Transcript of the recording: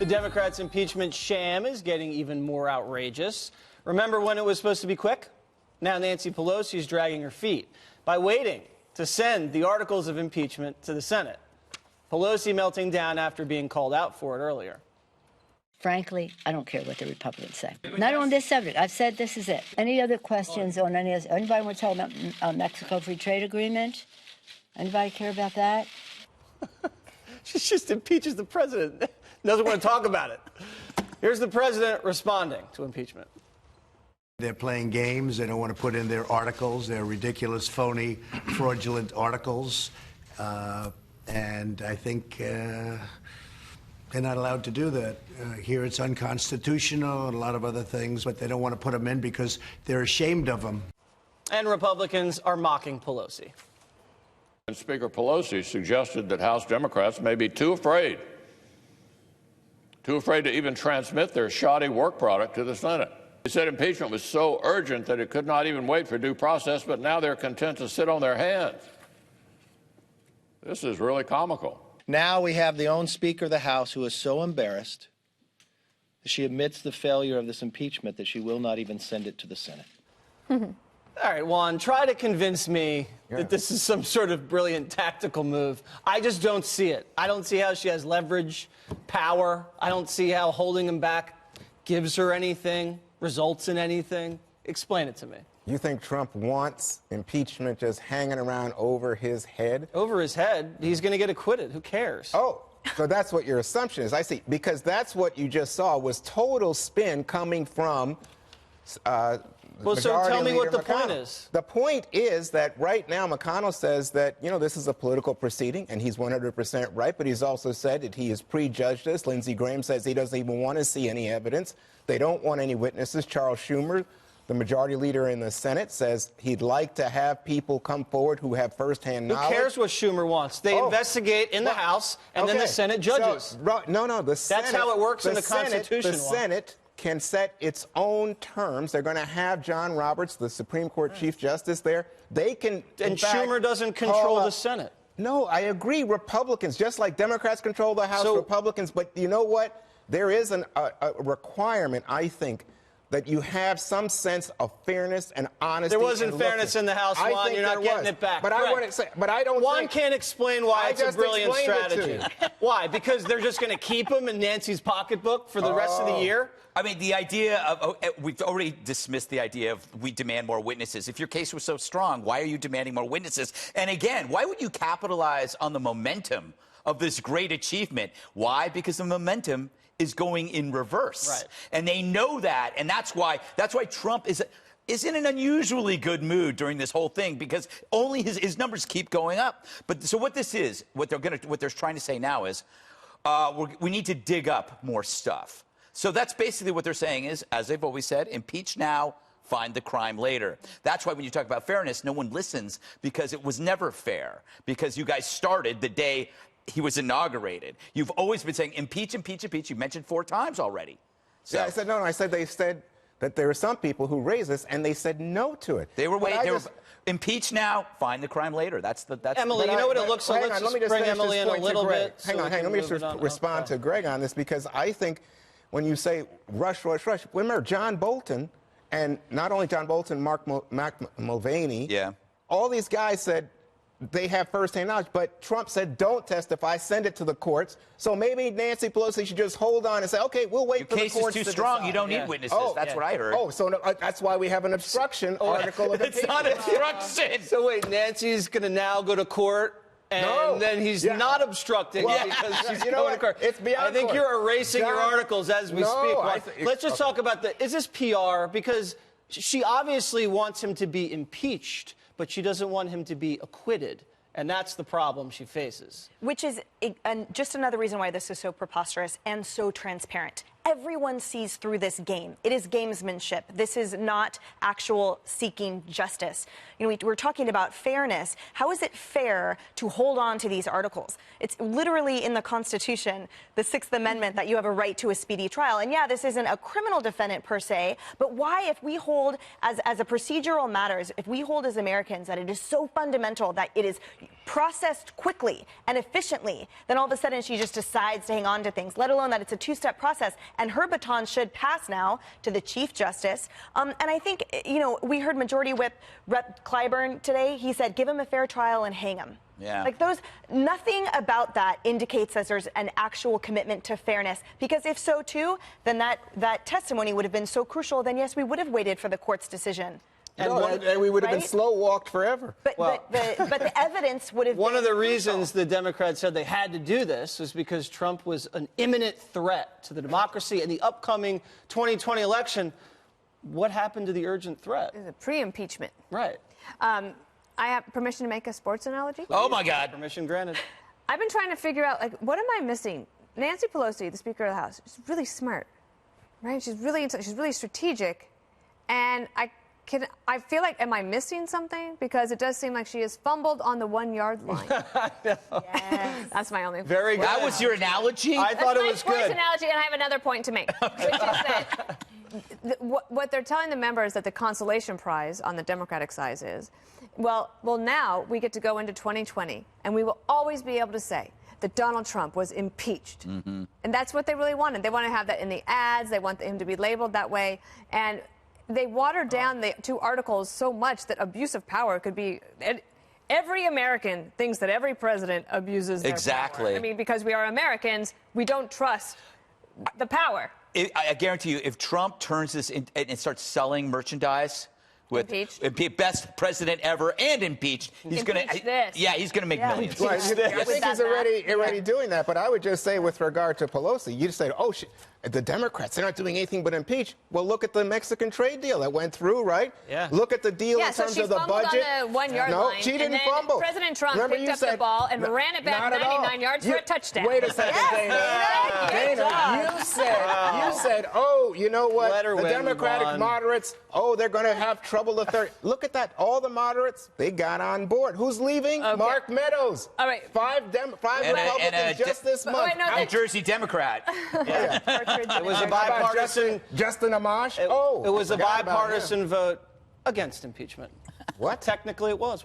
The Democrats' impeachment sham is getting even more outrageous. Remember when it was supposed to be quick? Now Nancy Pelosi is dragging her feet by waiting to send the articles of impeachment to the Senate. Pelosi melting down after being called out for it earlier. Frankly, I don't care what the Republicans say. Not on this subject. I've said this is it. Any other questions on any of this? Anybody want to talk about Mexico Free Trade Agreement? Anybody care about that? She just impeaches the president. Doesn't want to talk about it. Here's the president responding to impeachment. They're playing games. They don't want to put in their articles. They're ridiculous, phony, fraudulent articles. And I think they're not allowed to do that. Here it's unconstitutional and a lot of other things, but they don't want to put them in because they're ashamed of them. And Republicans are mocking Pelosi. And Speaker Pelosi suggested that House Democrats may be too afraid to even transmit their shoddy work product to the Senate. He said impeachment was so urgent that it could not even wait for due process, but now they're content to sit on their hands. This is really comical. Now we have the own Speaker of the House who is so embarrassed that she admits the failure of this impeachment that she will not even send it to the Senate. All right, Juan, try to convince me that this is some sort of brilliant tactical move. I just don't see it. I don't see how she has leverage, power. I don't see how holding him back gives her anything, results in anything. Explain it to me. You think Trump wants impeachment just hanging around over his head? Over his head? He's going to get acquitted. Who cares? Oh, so that's what your assumption is. I see. Because that's what you just saw was total spin coming from well, so tell me what the point is. The point is that right now McConnell says that, you know, this is a political proceeding, and he's 100% right, but he's also said that he has prejudged this. Lindsey Graham says he doesn't even want to see any evidence. They don't want any witnesses. Charles Schumer, the majority leader in the Senate, says he'd like to have people come forward who have firsthand knowledge. Who cares what Schumer wants? They investigate in the House, and then the Senate judges. So, no, the Senate. That's how it works in the Constitution. The Senate can set its own terms. They're going to have John Roberts, the Supreme Court Chief Justice, there. They can. And Schumer doesn't control the Senate. No, I agree. Republicans, just like Democrats control the House, Republicans. But you know what? There is a requirement, I think, that you have some sense of fairness and honesty. There wasn't fairness in the House, Juan. You're not getting it back. But I wouldn't say. But I don't. Juan can't explain why it's a brilliant strategy. Why? Because they're just going to keep him in Nancy's pocketbook for the rest of the year. I mean, the idea of we've already dismissed the idea of we demand more witnesses. If your case was so strong, why are you demanding more witnesses? And again, why would you capitalize on the momentum of this great achievement? Why? Because the momentum is going in reverse. Right. And they know that, and that's why Trump is in an unusually good mood during this whole thing, because only his numbers keep going up. But so what this is, what they're trying to say now is we need to dig up more stuff. So that's basically what they're saying is, as they've always said, impeach now, find the crime later. That's why when you talk about fairness, no one listens, because it was never fair, because you guys started the day he was inaugurated. You've always been saying impeach, impeach, impeach. You mentioned 4 times already. So. Yeah, I said no. I said they said that there are some people who raise this, and they said no to it. They were waiting. They were impeach now, find the crime later. That's Emily. You know what it looks like. Let's just bring Emily in a little bit. Hang on. Let me just respond to Greg on this, because I think when you say rush, remember John Bolton, and not only John Bolton, Mark Mulvaney. Yeah. All these guys said they have firsthand knowledge, but Trump said don't testify, send it to the courts. So maybe Nancy Pelosi should just hold on and say, okay, we'll wait for the courts to decide. Your case is too strong. You don't need witnesses. That's what I heard. Oh, so that's why we have an obstruction article of It's not obstruction. So wait, Nancy's going to now go to court, and then he's not obstructing because she's going to court. It's beyond I think court. you're erasing your articles as we speak. Let's just talk about is this PR? Because she obviously wants him to be impeached, but she doesn't want him to be acquitted. And that's the problem she faces. Which is just another reason why this is so preposterous and so transparent. Everyone sees through this game. It is gamesmanship. This is not actual seeking justice. You know, we're talking about fairness. How is it fair to hold on to these articles? It's literally in the Constitution, the 6th Amendment, that you have a right to a speedy trial. And yeah, this isn't a criminal defendant per se, but why, if we hold as a procedural matter, if we hold as Americans that it is so fundamental that it is processed quickly and efficiently, then all of a sudden she just decides to hang on to things, let alone that it's a two-step process. And her baton should pass now to the Chief Justice. And I think, we heard Majority Whip Rep. Clyburn today. He said, give him a fair trial and hang him. Yeah. Like nothing about that indicates that there's an actual commitment to fairness. Because if so, too, then that testimony would have been so crucial. Then, yes, we would have waited for the court's decision. And we would have been right? slow walked forever. But the evidence would have One been of the crucial. reasons the Democrats said they had to do this was because Trump was an imminent threat to the democracy in the upcoming 2020 election. What happened to the urgent threat? It's a pre-impeachment. Right. I have permission to make a sports analogy? Oh, my God. Permission granted. I've been trying to figure out, what am I missing? Nancy Pelosi, the Speaker of the House, is really smart, right? She's really strategic. And I feel like, am I missing something? Because it does seem like she has fumbled on the 1-yard line. Yes. That's my only. Very good. That was your analogy? I thought it was That's my sports good. analogy, and I have another point to make, which is that what they're telling the members that the consolation prize on the Democratic side is, well, now we get to go into 2020, and we will always be able to say that Donald Trump was impeached. Mm-hmm. And that's what they really wanted. They want to have that in the ads. They want him to be labeled that way. And they watered down the two articles so much that abuse of power could be... Every American thinks that every president abuses their Exactly. power. I mean, because we are Americans, we don't trust the power. I guarantee you, if Trump turns this in and starts selling merchandise with best president ever and impeached, he's going to he's going to make millions. Well, I think he's already doing that. But I would just say, with regard to Pelosi, you just say, oh, the Democrats, they're not doing anything but impeach. Well, look at the Mexican trade deal that went through, right? Yeah. Look at the deal in terms of the budget. On the 1-yard no, line, she didn't and then fumble. President Trump Remember picked you up said, the ball and ran it back 99 yards for a touchdown. Wait a second, Dana. You said, oh, you know what? Let her The win, Democratic Juan. moderates, they're going to have trouble the third. Look at that. All the moderates, they got on board. Who's leaving? Okay. Mark Meadows. All right. Five Republicans just this month. Wait, no, New Jersey Democrat. It was a bipartisan. Justin Amash. It was a bipartisan vote against impeachment. What? Technically, it was.